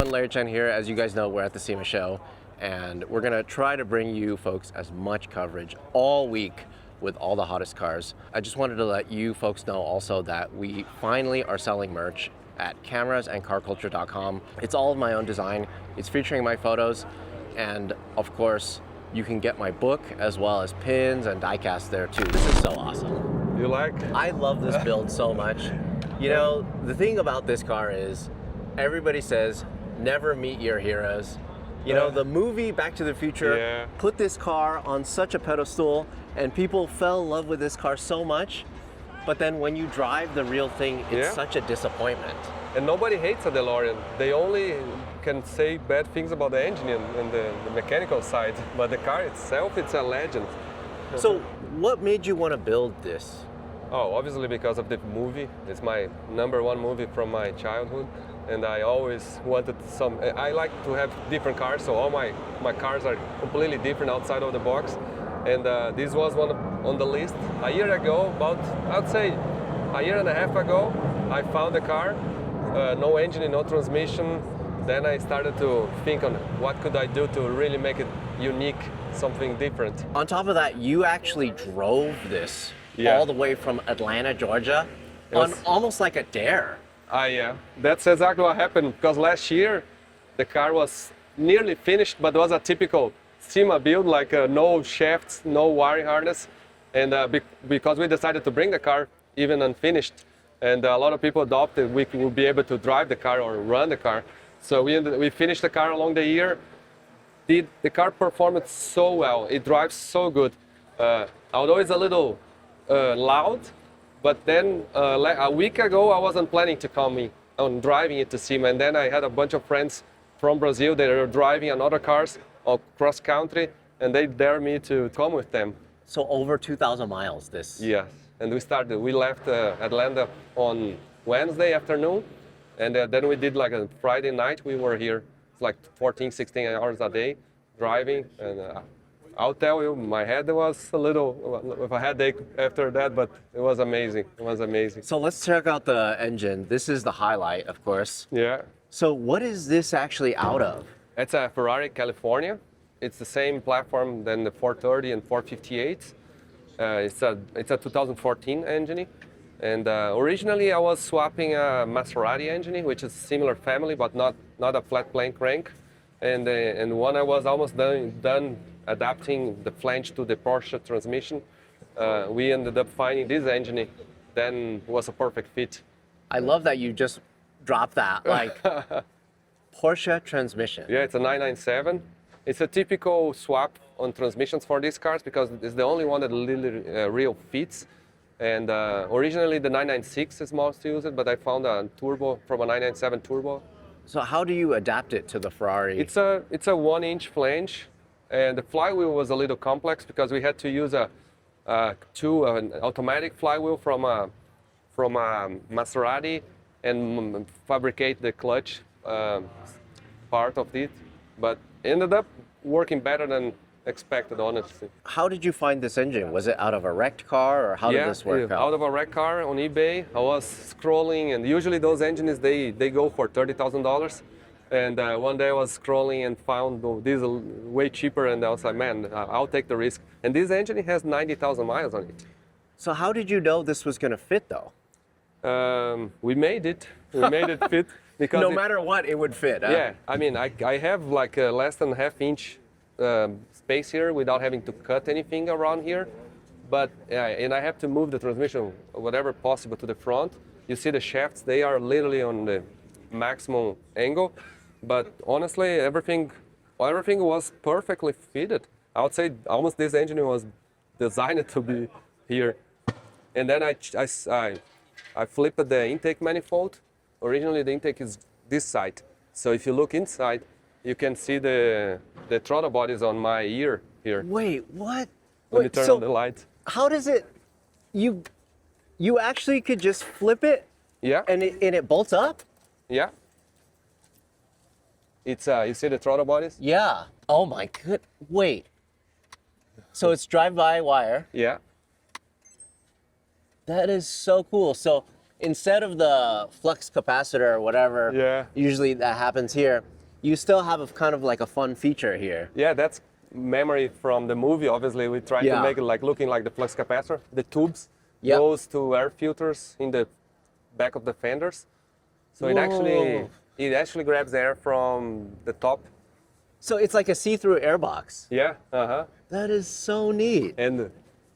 everyone, Larry Chen here. As you guys know, we're at the SEMA show, and we're gonna try to bring you folks as much coverage all week with all the hottest cars. I just wanted to let you folks know also that we finally are selling merch at camerasandcarculture.com. It's all of my own design. It's featuring my photos, and of course, you can get my book as well as pins and diecast there too. This is so awesome. You like? I love this build so much. You know, the thing about this car is everybody says never meet your heroes. You know, the movie Back to the Future put this car on such a pedestal, and people fell in love with this car so much, but then when you drive the real thing, it's such a disappointment. And nobody hates a DeLorean. They only can say bad things about the engine and the mechanical side, but the car itself, it's a legend. So what made you want to build this? Oh, obviously because of the movie. It's my #1 movie from my childhood, and I always wanted some. I like to have different cars, so all my cars are completely different outside of the box, and this was one on the list. A year ago, about I'd say a year and a half ago, I found a car, no engine, no transmission. Then I started to think on what could I do to really make it unique, something different. On top of that, you actually drove this all the way from Atlanta, Georgia, on almost like a dare. Yeah, that's exactly what happened, because last year the car was nearly finished, but it was a typical SEMA build, like no shafts, no wiring harness, and because we decided to bring the car even unfinished, and a lot of people adopted, we would be able to drive the car or run the car. So we finished the car along the year. The car performed so well. It drives so good. Although it's a little loud, but then a week ago I wasn't planning to come on driving it to SEMA, and then I had a bunch of friends from Brazil that are driving another cars cross country, and they dared me to come with them. So over 2,000 miles this. Yes, and we left Atlanta on Wednesday afternoon, and then we did like a Friday night. We were here. It's like 14, 16 hours a day driving, and I'll tell you, my head was a little with a headache after that, but it was amazing. It was amazing. So let's check out the engine. This is the highlight, of course. Yeah. So what is this actually out of? It's a Ferrari California. It's the same platform than the 430 and 458. It's a 2014 engine. And originally I was swapping a Maserati engine, which is a similar family, but not a flat plane crank. And when I was almost done adapting the flange to the Porsche transmission, we ended up finding this engine. Then was a perfect fit. I love that you just dropped that, like Porsche transmission. Yeah, it's a 997. It's a typical swap on transmissions for these cars because it's the only one that real fits. And originally the 996 is most used, but I found a turbo from a 997 turbo. So how do you adapt it to the Ferrari? It's a 1-inch flange, and the flywheel was a little complex because we had to use an automatic flywheel from a Maserati and fabricate the clutch part of it, but ended up working better than expected, honestly. How did you find this engine? Was it out of a wrecked car, or how did this work out? Out of a wrecked car on eBay. I was scrolling, and usually those engines, they go for $30,000. And one day I was scrolling and found these way cheaper, and I was like, man, I'll take the risk. And this engine has 90,000 miles on it. So how did you know this was going to fit, though? We made it. We made it fit. Because no matter what, it would fit. Huh? Yeah, I mean, I have like a less than half-inch space here without having to cut anything around here, but and I have to move the transmission whatever possible to the front. You see the shafts, they are literally on the maximum angle, but honestly everything was perfectly fitted. I would say almost this engine was designed to be here. And then I flipped the intake manifold. Originally the intake is this side, so if you look inside you can see the throttle bodies on my ear here. Wait, what? Let me turn on the light. How does it? You actually could just flip it? Yeah. And it bolts up? Yeah. It's you see the throttle bodies? Yeah. Oh my good. Wait. So it's drive-by wire. Yeah. That is so cool. So instead of the flux capacitor or whatever, Yeah. usually that happens here, you still have a kind of like a fun feature here. Yeah, that's memory from the movie. Obviously, we tried Yeah. to make it like looking like the flux capacitor. The tubes Yep. goes to air filters in the back of the fenders. So Whoa. it actually grabs air from the top. So it's like a see-through airbox. Yeah. Uh-huh. That is so neat. And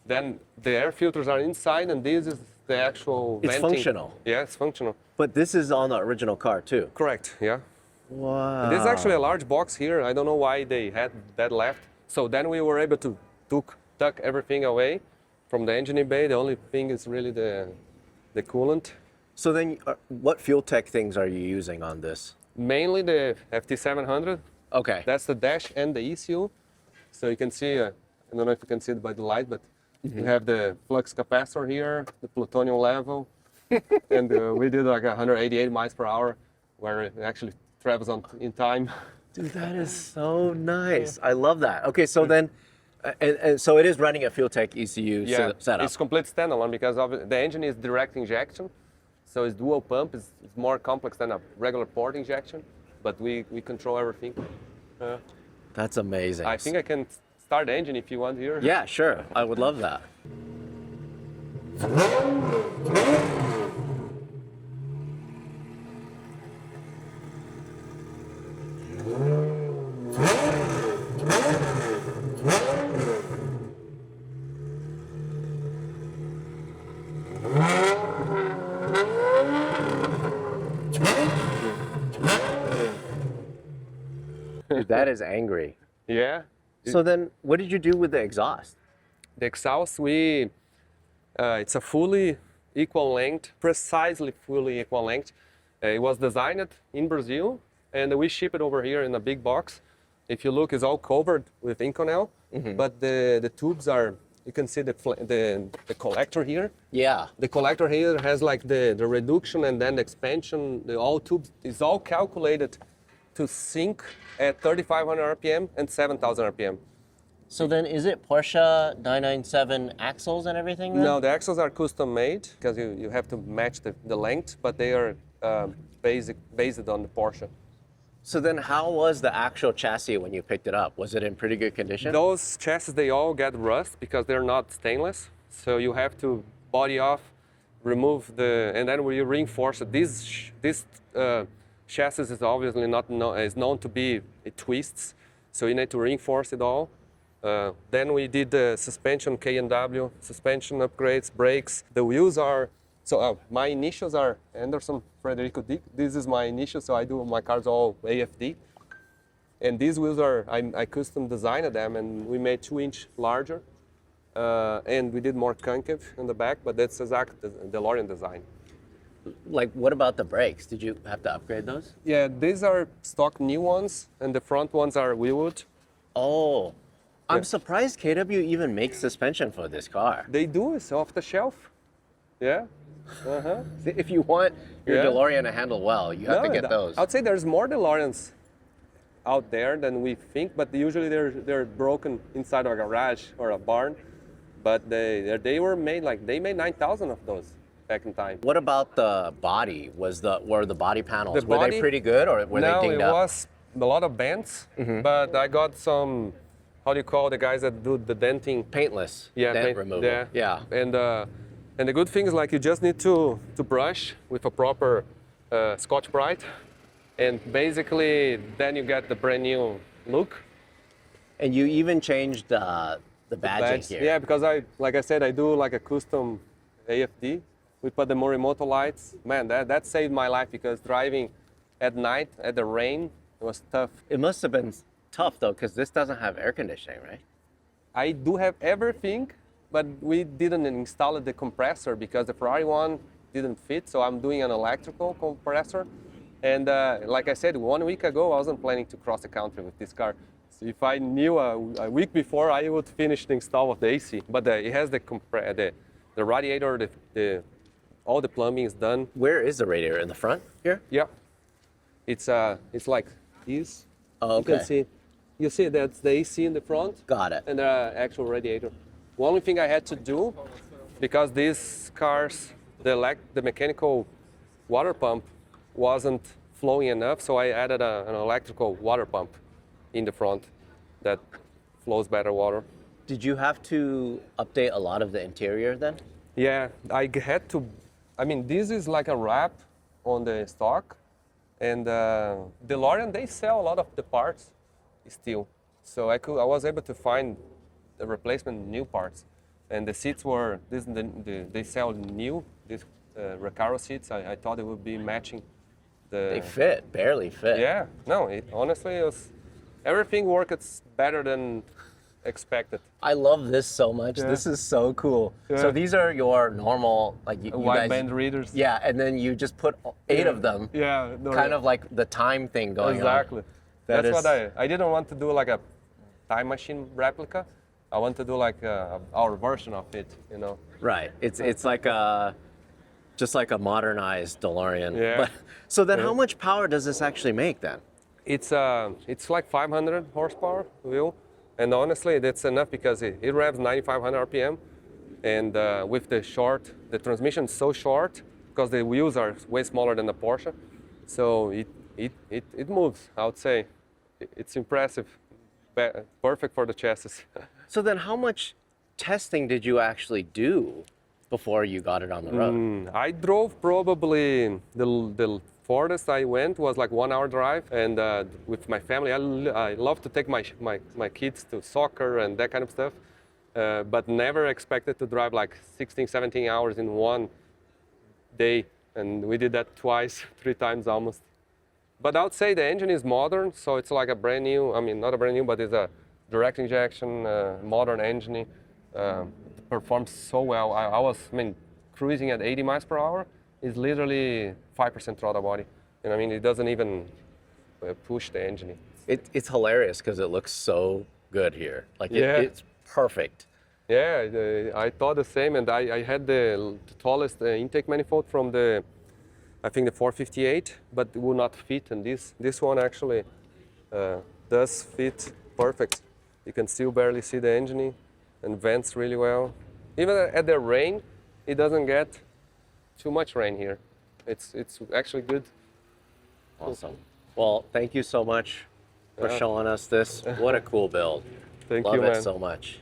then the air filters are inside, and this is the actual It's venting. functional. Yeah, it's functional. But this is on the original car too. Correct. Yeah. Wow. This is actually a large box here. I don't know why they had that left. So then we were able to tuck everything away from the engine bay. The only thing is really the coolant. So then, what fuel tech things are you using on this? Mainly the FT700. Okay. That's the dash and the ECU. So you can see, I don't know if you can see it by the light, but you have the flux capacitor here, the plutonium level, and we did like 188 miles per hour, where it actually travels in time. Dude, that is so nice. I love that. Okay, so then, and so it is running a fuel tech ECU setup. It's complete standalone because the engine is direct injection, so it's dual pump. It's more complex than a regular port injection, but we control everything. That's amazing. I think I can start the engine if you want here. Yeah, sure. I would love that. Dude, that is angry. Yeah. So then, what did you do with the exhaust? The exhaust, it's a fully equal length, precisely fully equal length. It was designed in Brazil, and we ship it over here in a big box. If you look, it's all covered with Inconel, but the tubes are, you can see the collector here. Yeah. The collector here has like the reduction and then the expansion. All tubes is all calculated to sync at 3,500 RPM and 7,000 RPM. So then, is it Porsche 997 axles and everything then? No, the axles are custom made because you have to match the length, but they are based on the Porsche. So then, how was the actual chassis when you picked it up? Was it in pretty good condition? Those chassis, they all get rust because they're not stainless. So you have to body off, remove and then we reinforce it. This chassis is obviously is known to be, it twists. So you need to reinforce it all. Then we did the suspension, K&W, suspension upgrades, brakes. The wheels are, my initials are Anderson Frederico Dick. This is my initials, so I do my cars all AFD. And these wheels I custom designed them, and we made 2-inch larger. And we did more concave in the back, but that's exact Delorean design. Like, what about the brakes? Did you have to upgrade those? Yeah, these are stock new ones, and the front ones are wheelwood. Oh, I'm surprised KW even makes suspension for this car. They do, it's off the shelf. Yeah. Uh-huh. If you want your Yeah. DeLorean to handle well, you have to get those. I'd say there's more DeLoreans out there than we think, but usually they're broken inside a garage or a barn. But they were made they made 9,000 of those back in time. What about the body? Were the body panels, The were they body- pretty good or were No, they dinged it up? was a lot of bends, but I got some, how do you call the guys that do the denting? Paintless Yeah, dent removal. Yeah. And the good thing is you just need to brush with a proper Scotch Brite, and basically then you get the brand new look. And you even changed the badging Badge. here. Yeah, because like I said, I do like a custom AFD. We put the Morimoto lights. Man, that saved my life because driving at night at the rain, it was tough. It must have been tough though, because this doesn't have air conditioning, right? I do have everything, but we didn't install the compressor because the Ferrari one didn't fit, so I'm doing an electrical compressor. And like I said, 1 week ago, I wasn't planning to cross the country with this car. So if I knew a week before, I would finish the install of the AC. But it has the radiator, all the plumbing is done. Where is the radiator? In the front here? Yeah, it's like this. Oh, okay. You see that's the AC in the front. Got it. And the actual radiator. The only thing I had to do, because these cars the mechanical water pump wasn't flowing enough, so I added an electrical water pump in the front that flows better water. Did you have to update a lot of the interior then? Yeah, I had to. I mean, this is like a wrap on the stock, and Delorean, they sell a lot of the parts still. So I was able to find the replacement new parts, and the seats were they sell new these Recaro seats. I thought it would be matching the. They fit, barely fit. Yeah, no, honestly, everything worked better than expected. I love this so much. Yeah. This is so cool. Yeah. So these are your normal, like you Wide guys, band readers. Yeah, and then you just put 8 of them. Yeah, no, Kind of like the time thing going exactly. on. That's That what is- I didn't want to do like a time machine replica. I want to do like our version of it, you know. Right. It's like a just like a modernized DeLorean. Yeah. But, so then Yeah. how much power does this actually make then? It's like 500 horsepower wheel, and honestly, that's enough because it revs 9,500 RPM, and with the transmission is so short because the wheels are way smaller than the Porsche, so it moves. I would say it's impressive, perfect for the chassis. So then how much testing did you actually do before you got it on the road? I drove probably the farthest I went was like 1 hour drive, and with my family, I love to take my kids to soccer and that kind of stuff, but never expected to drive like 16, 17 hours in one day, and we did that twice, 3 times almost. But I would say the engine is modern, so it's like a brand new, I mean, not a brand new, but it's a direct injection, modern engine. Performs so well. I was cruising at 80 miles per hour. It's literally 5% throttle body. And I mean, it doesn't even push the engine. It's hilarious because it looks so good here. Like Yeah. it's perfect. Yeah, I thought the same, and I had the tallest intake manifold from I think the 458, but it would not fit, and this one actually does fit perfect. You can still barely see the engine, and vents really well. Even at the rain, it doesn't get too much rain here. It's actually good. Awesome. Well, thank you so much for Yeah. showing us this. What a cool build. Thank Love you, it man. so much.